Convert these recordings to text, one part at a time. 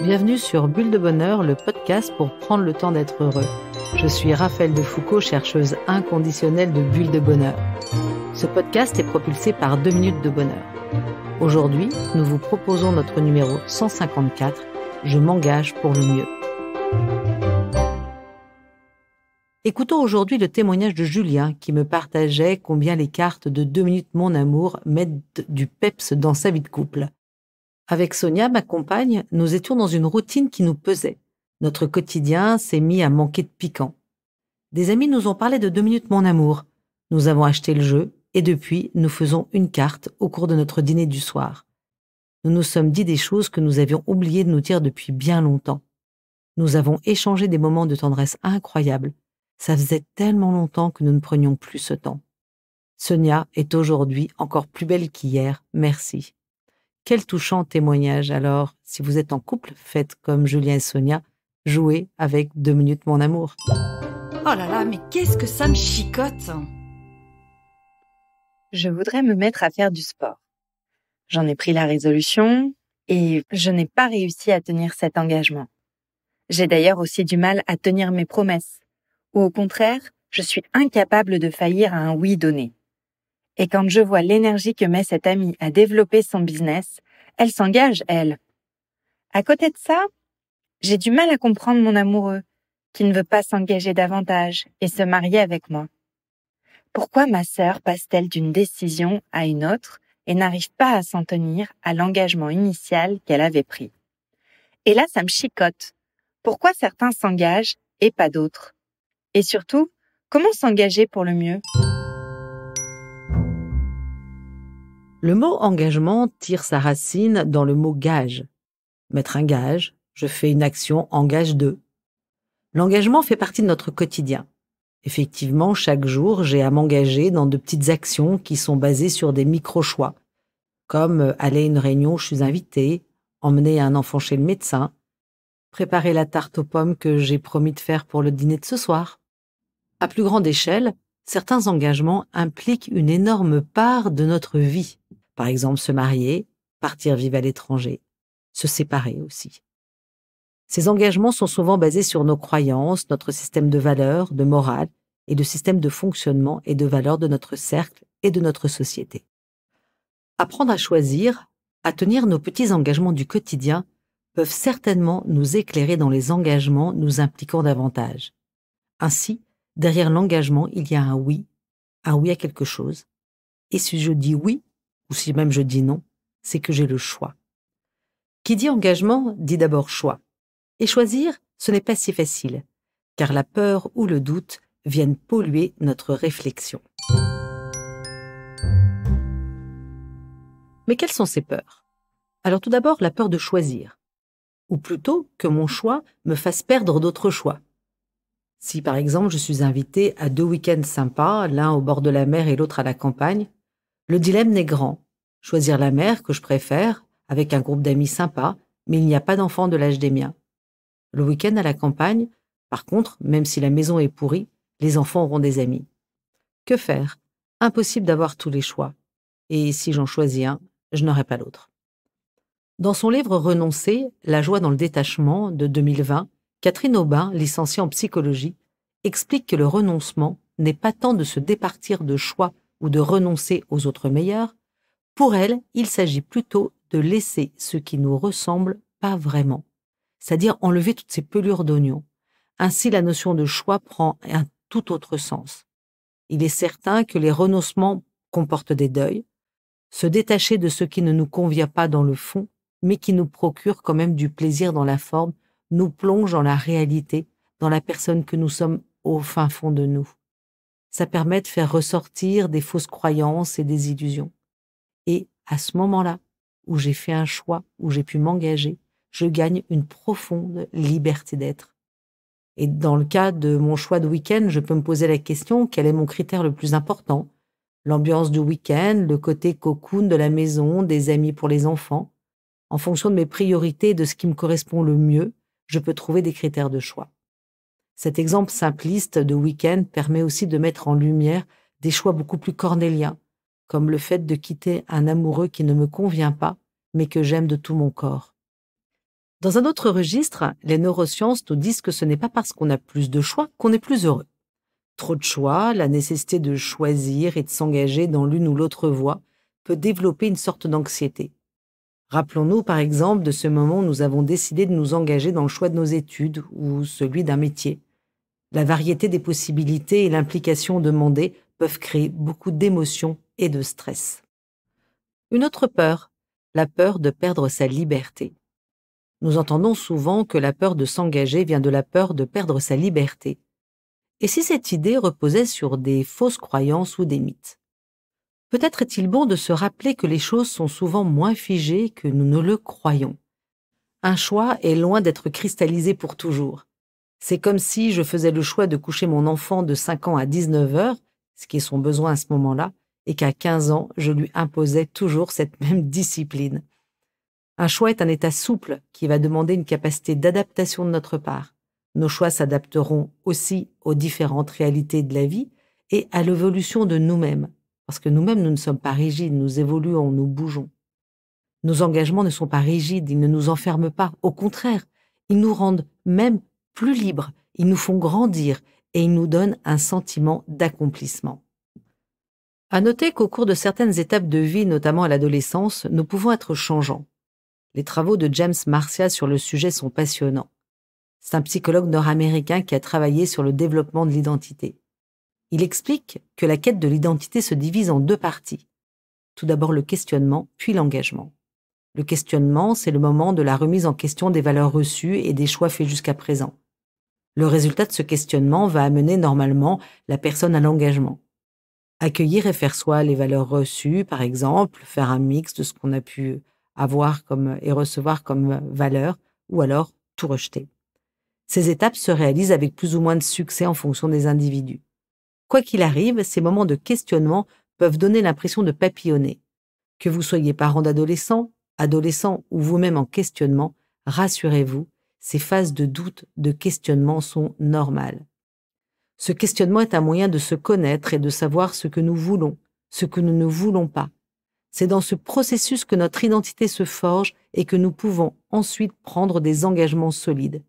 Bienvenue sur Bulle de Bonheur, le podcast pour prendre le temps d'être heureux. Je suis Raphaël Defoucault, chercheuse inconditionnelle de Bulle de Bonheur. Ce podcast est propulsé par 2 minutes de bonheur. Aujourd'hui, nous vous proposons notre numéro 154, Je m'engage pour le mieux. Écoutons aujourd'hui le témoignage de Julien qui me partageait combien les cartes de 2 minutes mon amour mettent du peps dans sa vie de couple. Avec Sonia, ma compagne, nous étions dans une routine qui nous pesait. Notre quotidien s'est mis à manquer de piquant. Des amis nous ont parlé de 2 minutes mon amour. Nous avons acheté le jeu et depuis, nous faisons une carte au cours de notre dîner du soir. Nous nous sommes dit des choses que nous avions oublié de nous dire depuis bien longtemps. Nous avons échangé des moments de tendresse incroyables. Ça faisait tellement longtemps que nous ne prenions plus ce temps. Sonia est aujourd'hui encore plus belle qu'hier. Merci. Quel touchant témoignage. Alors, si vous êtes en couple, faites comme Julien et Sonia, jouez avec 2 minutes mon amour. Oh là là, mais qu'est-ce que ça me chicote! Je voudrais me mettre à faire du sport. J'en ai pris la résolution et je n'ai pas réussi à tenir cet engagement. J'ai d'ailleurs aussi du mal à tenir mes promesses, ou au contraire, je suis incapable de faillir à un oui donné. Et quand je vois l'énergie que met cette amie à développer son business, elle s'engage, elle. À côté de ça, j'ai du mal à comprendre mon amoureux, qui ne veut pas s'engager davantage et se marier avec moi. Pourquoi ma sœur passe-t-elle d'une décision à une autre et n'arrive pas à s'en tenir à l'engagement initial qu'elle avait pris? Et là, ça me chicote. Pourquoi certains s'engagent et pas d'autres? Et surtout, comment s'engager pour le mieux? Le mot engagement tire sa racine dans le mot gage. Mettre un gage, je fais une action, engage 2. L'engagement fait partie de notre quotidien. Effectivement, chaque jour, j'ai à m'engager dans de petites actions qui sont basées sur des micro-choix, comme aller à une réunion où je suis invitée, emmener un enfant chez le médecin, préparer la tarte aux pommes que j'ai promis de faire pour le dîner de ce soir. À plus grande échelle, certains engagements impliquent une énorme part de notre vie. Par exemple, se marier, partir vivre à l'étranger, se séparer aussi. Ces engagements sont souvent basés sur nos croyances, notre système de valeurs, de morale et le système de fonctionnement et de valeurs de notre cercle et de notre société. Apprendre à choisir, à tenir nos petits engagements du quotidien peuvent certainement nous éclairer dans les engagements nous impliquant davantage. Ainsi, derrière l'engagement, il y a un oui à quelque chose. Et si je dis oui, ou si même je dis non, c'est que j'ai le choix. Qui dit engagement dit d'abord choix. Et choisir, ce n'est pas si facile, car la peur ou le doute viennent polluer notre réflexion. Mais quelles sont ces peurs? Alors tout d'abord, la peur de choisir, ou plutôt que mon choix me fasse perdre d'autres choix. Si par exemple je suis invitée à 2 week-ends sympas, l'un au bord de la mer et l'autre à la campagne, le dilemme n'est grand. Choisir la mer, que je préfère, avec un groupe d'amis sympa, mais il n'y a pas d'enfants de l'âge des miens. Le week-end à la campagne, par contre, même si la maison est pourrie, les enfants auront des amis. Que faire? Impossible d'avoir tous les choix. Et si j'en choisis un, je n'aurai pas l'autre. Dans son livre Renoncer, la joie dans le détachement de 2020, Catherine Aubin, licenciée en psychologie, explique que le renoncement n'est pas tant de se départir de choix ou de renoncer aux autres meilleurs. Pour elle, il s'agit plutôt de laisser ce qui nous ressemble pas vraiment, c'est-à-dire enlever toutes ces pelures d'oignons. Ainsi, la notion de choix prend un tout autre sens. Il est certain que les renoncements comportent des deuils, se détacher de ce qui ne nous convient pas dans le fond, mais qui nous procure quand même du plaisir dans la forme, nous plonge dans la réalité, dans la personne que nous sommes au fin fond de nous. Ça permet de faire ressortir des fausses croyances et des illusions. Et à ce moment-là, où j'ai fait un choix, où j'ai pu m'engager, je gagne une profonde liberté d'être. Et dans le cas de mon choix de week-end, je peux me poser la question, quel est mon critère le plus important? L'ambiance du week-end, le côté cocoon de la maison, des amis pour les enfants. En fonction de mes priorités et de ce qui me correspond le mieux, je peux trouver des critères de choix. Cet exemple simpliste de week-end permet aussi de mettre en lumière des choix beaucoup plus cornéliens, comme le fait de quitter un amoureux qui ne me convient pas, mais que j'aime de tout mon corps. Dans un autre registre, les neurosciences nous disent que ce n'est pas parce qu'on a plus de choix qu'on est plus heureux. Trop de choix, la nécessité de choisir et de s'engager dans l'une ou l'autre voie peut développer une sorte d'anxiété. Rappelons-nous par exemple de ce moment où nous avons décidé de nous engager dans le choix de nos études ou celui d'un métier. La variété des possibilités et l'implication demandée peuvent créer beaucoup d'émotions et de stress. Une autre peur, la peur de perdre sa liberté. Nous entendons souvent que la peur de s'engager vient de la peur de perdre sa liberté. Et si cette idée reposait sur des fausses croyances ou des mythes? Peut-être est-il bon de se rappeler que les choses sont souvent moins figées que nous ne le croyons. Un choix est loin d'être cristallisé pour toujours. C'est comme si je faisais le choix de coucher mon enfant de 5 ans à 19 heures, ce qui est son besoin à ce moment-là, et qu'à 15 ans, je lui imposais toujours cette même discipline. Un choix est un état souple qui va demander une capacité d'adaptation de notre part. Nos choix s'adapteront aussi aux différentes réalités de la vie et à l'évolution de nous-mêmes, parce que nous-mêmes, nous ne sommes pas rigides, nous évoluons, nous bougeons. Nos engagements ne sont pas rigides, ils ne nous enferment pas. Au contraire, ils nous rendent même plus libres, ils nous font grandir et ils nous donnent un sentiment d'accomplissement. À noter qu'au cours de certaines étapes de vie, notamment à l'adolescence, nous pouvons être changeants. Les travaux de James Marcia sur le sujet sont passionnants. C'est un psychologue nord-américain qui a travaillé sur le développement de l'identité. Il explique que la quête de l'identité se divise en 2 parties. Tout d'abord le questionnement, puis l'engagement. Le questionnement, c'est le moment de la remise en question des valeurs reçues et des choix faits jusqu'à présent. Le résultat de ce questionnement va amener normalement la personne à l'engagement. Accueillir et faire soi les valeurs reçues, par exemple, faire un mix de ce qu'on a pu avoir et recevoir comme valeur, ou alors tout rejeter. Ces étapes se réalisent avec plus ou moins de succès en fonction des individus. Quoi qu'il arrive, ces moments de questionnement peuvent donner l'impression de papillonner. Que vous soyez parent d'adolescents, adolescents ou vous-même en questionnement, rassurez-vous, ces phases de doute, de questionnement sont normales. Ce questionnement est un moyen de se connaître et de savoir ce que nous voulons, ce que nous ne voulons pas. C'est dans ce processus que notre identité se forge et que nous pouvons ensuite prendre des engagements solides.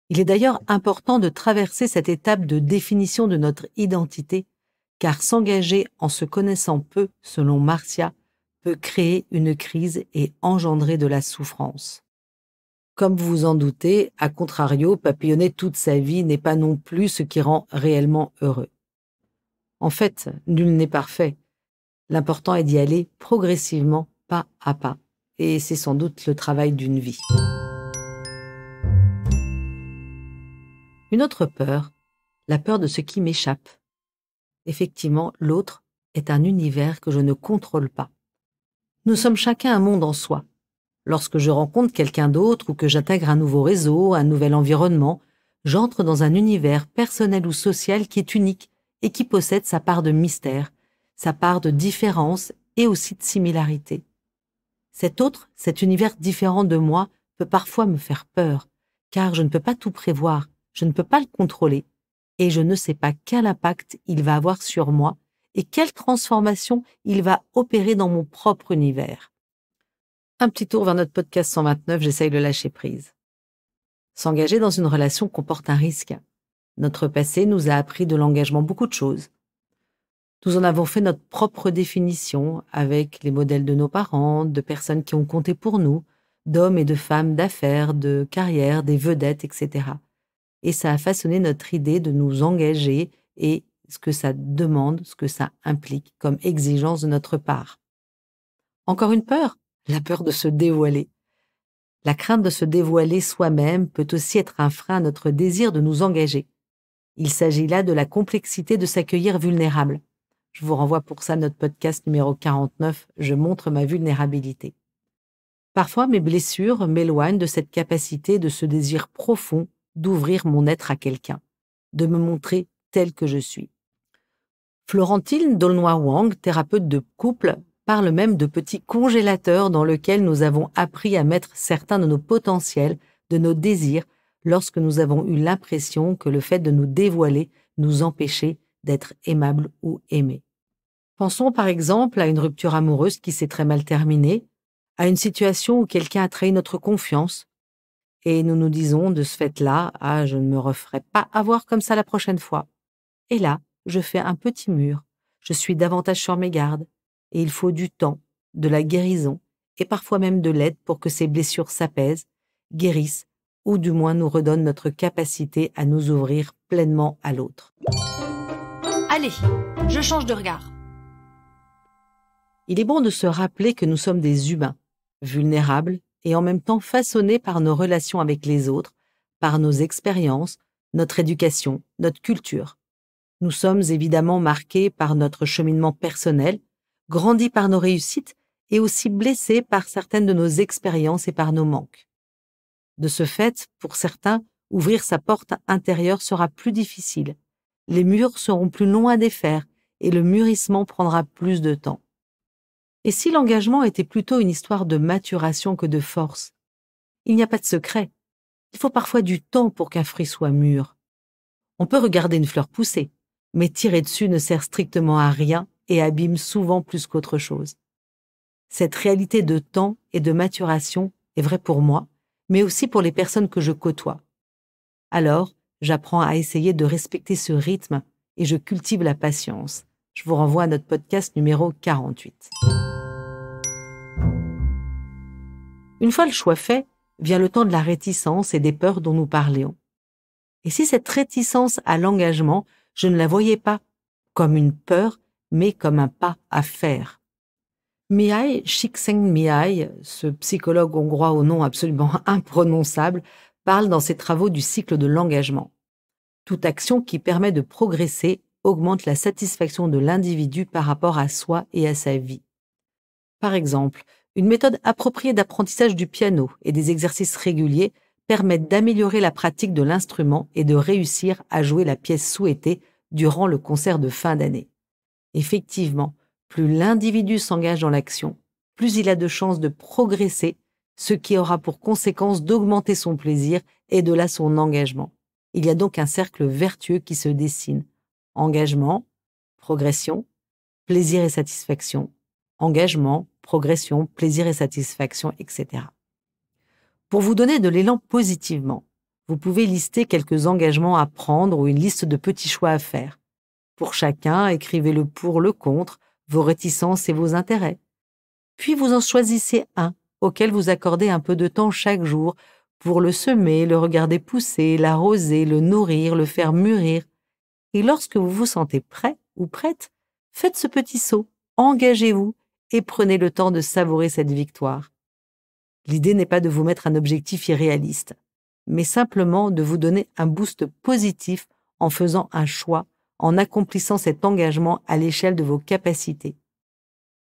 Il est d'ailleurs important de traverser cette étape de définition de notre identité, car s'engager en se connaissant peu, selon Marcia, peut créer une crise et engendrer de la souffrance. Comme vous vous en doutez, à contrario, papillonner toute sa vie n'est pas non plus ce qui rend réellement heureux. En fait, nul n'est parfait. L'important est d'y aller progressivement, pas à pas. Et c'est sans doute le travail d'une vie. Une autre peur, la peur de ce qui m'échappe. Effectivement, l'autre est un univers que je ne contrôle pas. Nous sommes chacun un monde en soi. Lorsque je rencontre quelqu'un d'autre ou que j'intègre un nouveau réseau, un nouvel environnement, j'entre dans un univers personnel ou social qui est unique et qui possède sa part de mystère, sa part de différence et aussi de similarité. Cet univers différent de moi peut parfois me faire peur, car je ne peux pas tout prévoir, je ne peux pas le contrôler, et je ne sais pas quel impact il va avoir sur moi et quelle transformation il va opérer dans mon propre univers. Un petit tour vers notre podcast 129, j'essaye de lâcher prise. S'engager dans une relation comporte un risque. Notre passé nous a appris de l'engagement beaucoup de choses. Nous en avons fait notre propre définition avec les modèles de nos parents, de personnes qui ont compté pour nous, d'hommes et de femmes d'affaires, de carrière, des vedettes, etc. Et ça a façonné notre idée de nous engager et ce que ça demande, ce que ça implique comme exigence de notre part. Encore une peur, la peur de se dévoiler. La crainte de se dévoiler soi-même peut aussi être un frein à notre désir de nous engager. Il s'agit là de la complexité de s'accueillir vulnérable. Je vous renvoie pour ça à notre podcast numéro 49, Je montre ma vulnérabilité. Parfois, mes blessures m'éloignent de cette capacité, de ce désir profond d'ouvrir mon être à quelqu'un, de me montrer tel que je suis. Florentine Dolnoy-Wang, thérapeute de couple, parle même de petits congélateurs dans lesquels nous avons appris à mettre certains de nos potentiels, de nos désirs, lorsque nous avons eu l'impression que le fait de nous dévoiler nous empêchait d'être aimables ou aimés. Pensons par exemple à une rupture amoureuse qui s'est très mal terminée, à une situation où quelqu'un a trahi notre confiance, Et nous nous disons de ce fait-là, « Ah, je ne me referai pas avoir comme ça la prochaine fois. » Et là, je fais un petit mur. Je suis davantage sur mes gardes. Et il faut du temps, de la guérison, et parfois même de l'aide pour que ces blessures s'apaisent, guérissent, ou du moins nous redonnent notre capacité à nous ouvrir pleinement à l'autre. Allez, je change de regard. Il est bon de se rappeler que nous sommes des humains, vulnérables et en même temps façonnés par nos relations avec les autres, par nos expériences, notre éducation, notre culture. Nous sommes évidemment marqués par notre cheminement personnel, grandis par nos réussites et aussi blessés par certaines de nos expériences et par nos manques. De ce fait, pour certains, ouvrir sa porte intérieure sera plus difficile. Les murs seront plus longs à défaire et le mûrissement prendra plus de temps. Et si l'engagement était plutôt une histoire de maturation que de force? Il n'y a pas de secret. Il faut parfois du temps pour qu'un fruit soit mûr. On peut regarder une fleur pousser, mais tirer dessus ne sert strictement à rien et abîme souvent plus qu'autre chose. Cette réalité de temps et de maturation est vraie pour moi, mais aussi pour les personnes que je côtoie. Alors, j'apprends à essayer de respecter ce rythme et je cultive la patience. Je vous renvoie à notre podcast numéro 48. Une fois le choix fait, vient le temps de la réticence et des peurs dont nous parlions. Et si cette réticence à l'engagement, je ne la voyais pas comme une peur, mais comme un pas à faire. Mihaly Csikszentmihalyi, ce psychologue hongrois au nom absolument imprononçable, parle dans ses travaux du cycle de l'engagement. Toute action qui permet de progresser augmente la satisfaction de l'individu par rapport à soi et à sa vie. Par exemple, une méthode appropriée d'apprentissage du piano et des exercices réguliers permettent d'améliorer la pratique de l'instrument et de réussir à jouer la pièce souhaitée durant le concert de fin d'année. Effectivement, plus l'individu s'engage dans l'action, plus il a de chances de progresser, ce qui aura pour conséquence d'augmenter son plaisir et de là son engagement. Il y a donc un cercle vertueux qui se dessine. Engagement, progression, plaisir et satisfaction. Engagement, progression, plaisir et satisfaction, etc. Pour vous donner de l'élan positivement, vous pouvez lister quelques engagements à prendre ou une liste de petits choix à faire. Pour chacun, écrivez le pour, le contre, vos réticences et vos intérêts. Puis vous en choisissez un auquel vous accordez un peu de temps chaque jour pour le semer, le regarder pousser, l'arroser, le nourrir, le faire mûrir. Et lorsque vous vous sentez prêt ou prête, faites ce petit saut, engagez-vous et prenez le temps de savourer cette victoire. L'idée n'est pas de vous mettre un objectif irréaliste, mais simplement de vous donner un boost positif en faisant un choix, en accomplissant cet engagement à l'échelle de vos capacités.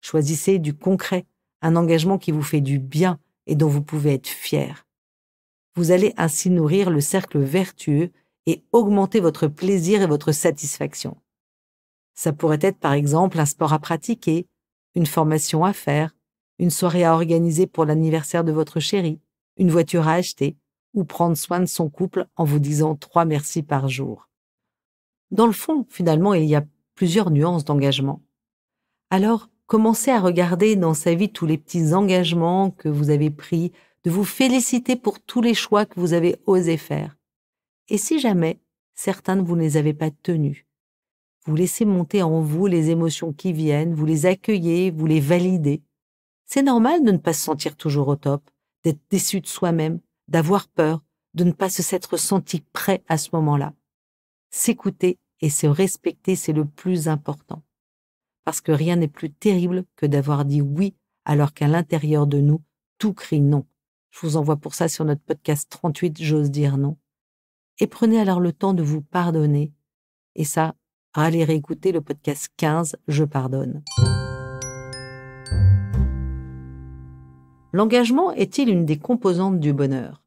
Choisissez du concret, un engagement qui vous fait du bien et dont vous pouvez être fier. Vous allez ainsi nourrir le cercle vertueux et augmenter votre plaisir et votre satisfaction. Ça pourrait être par exemple un sport à pratiquer, une formation à faire, une soirée à organiser pour l'anniversaire de votre chéri, une voiture à acheter ou prendre soin de son couple en vous disant 3 merci par jour. Dans le fond, finalement, il y a plusieurs nuances d'engagement. Alors, commencez à regarder dans sa vie tous les petits engagements que vous avez pris, de vous féliciter pour tous les choix que vous avez osé faire. Et si jamais certains de vous ne les avez pas tenus, vous laissez monter en vous les émotions qui viennent, vous les accueillez, vous les validez. C'est normal de ne pas se sentir toujours au top, d'être déçu de soi-même, d'avoir peur, de ne pas se s'être senti prêt à ce moment-là. S'écouter et se respecter, c'est le plus important. Parce que rien n'est plus terrible que d'avoir dit oui alors qu'à l'intérieur de nous, tout crie non. Je vous envoie pour ça sur notre podcast 38, J'ose dire non. Et prenez alors le temps de vous pardonner. Et ça, allez réécouter le podcast 15, Je pardonne. L'engagement est-il une des composantes du bonheur?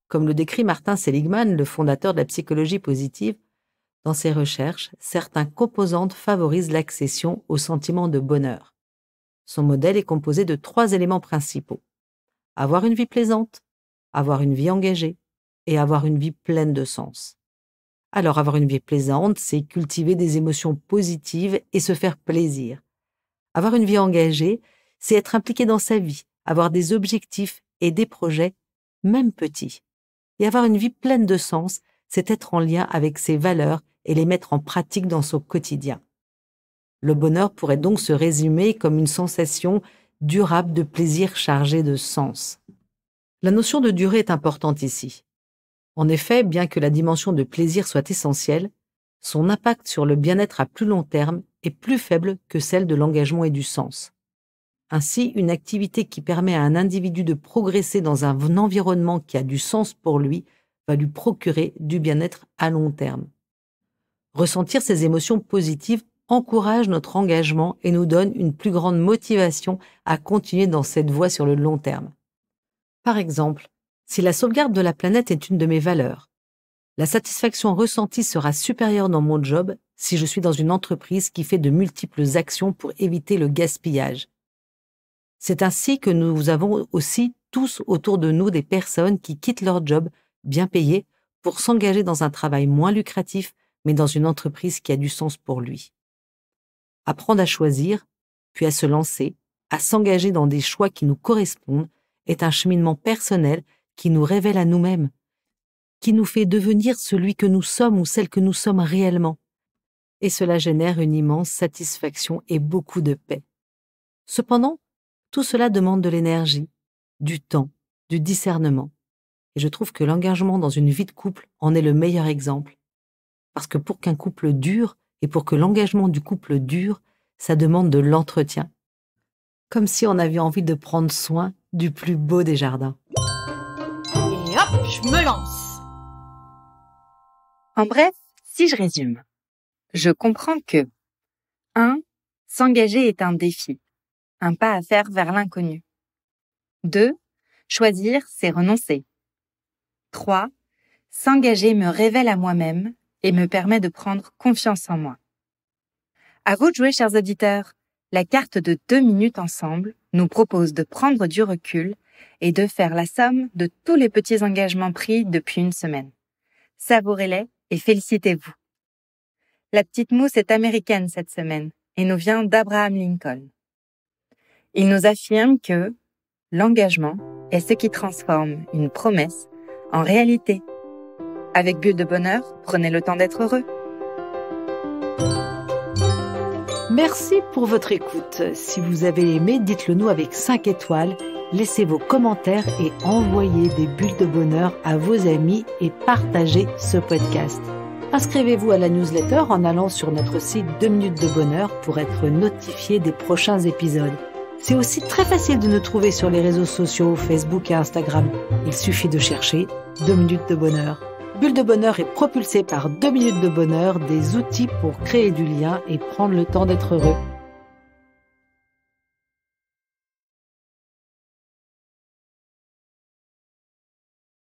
Comme le décrit Martin Seligman, le fondateur de la psychologie positive, dans ses recherches, certaines composantes favorisent l'accession au sentiment de bonheur. Son modèle est composé de 3 éléments principaux. Avoir une vie plaisante, avoir une vie engagée et avoir une vie pleine de sens. Alors avoir une vie plaisante, c'est cultiver des émotions positives et se faire plaisir. Avoir une vie engagée, c'est être impliqué dans sa vie, avoir des objectifs et des projets même petit. Et avoir une vie pleine de sens, c'est être en lien avec ses valeurs et les mettre en pratique dans son quotidien. Le bonheur pourrait donc se résumer comme une sensation durable de plaisir chargé de sens. La notion de durée est importante ici. En effet, bien que la dimension de plaisir soit essentielle, son impact sur le bien-être à plus long terme est plus faible que celle de l'engagement et du sens. Ainsi, une activité qui permet à un individu de progresser dans un environnement qui a du sens pour lui va lui procurer du bien-être à long terme. Ressentir ces émotions positives encourage notre engagement et nous donne une plus grande motivation à continuer dans cette voie sur le long terme. Par exemple, si la sauvegarde de la planète est une de mes valeurs, la satisfaction ressentie sera supérieure dans mon job si je suis dans une entreprise qui fait de multiples actions pour éviter le gaspillage. C'est ainsi que nous avons aussi tous autour de nous des personnes qui quittent leur job bien payé pour s'engager dans un travail moins lucratif, mais dans une entreprise qui a du sens pour lui. Apprendre à choisir, puis à se lancer, à s'engager dans des choix qui nous correspondent, est un cheminement personnel qui nous révèle à nous-mêmes, qui nous fait devenir celui que nous sommes ou celle que nous sommes réellement. Et cela génère une immense satisfaction et beaucoup de paix. Cependant, tout cela demande de l'énergie, du temps, du discernement. Et je trouve que l'engagement dans une vie de couple en est le meilleur exemple. Parce que pour qu'un couple dure et pour que l'engagement du couple dure, ça demande de l'entretien. Comme si on avait envie de prendre soin du plus beau des jardins. Et hop, je me lance. En bref, si je résume, je comprends que 1. S'engager est un défi, un pas à faire vers l'inconnu. 2. Choisir, c'est renoncer. 3. S'engager me révèle à moi-même et me permet de prendre confiance en moi. À vous de jouer, chers auditeurs. La carte de 2 minutes ensemble nous propose de prendre du recul et de faire la somme de tous les petits engagements pris depuis une semaine. Savourez-les et félicitez-vous. La petite mousse est américaine cette semaine et nous vient d'Abraham Lincoln. Il nous affirme que l'engagement est ce qui transforme une promesse en réalité. Avec Bulle de Bonheur, prenez le temps d'être heureux. Merci pour votre écoute. Si vous avez aimé, dites-le nous avec 5 étoiles. Laissez vos commentaires et envoyez des bulles de bonheur à vos amis et partagez ce podcast. Inscrivez-vous à la newsletter en allant sur notre site 2 minutes de bonheur pour être notifié des prochains épisodes. C'est aussi très facile de nous trouver sur les réseaux sociaux, Facebook et Instagram. Il suffit de chercher 2 minutes de bonheur. Bulle de bonheur est propulsée par 2 minutes de bonheur, des outils pour créer du lien et prendre le temps d'être heureux.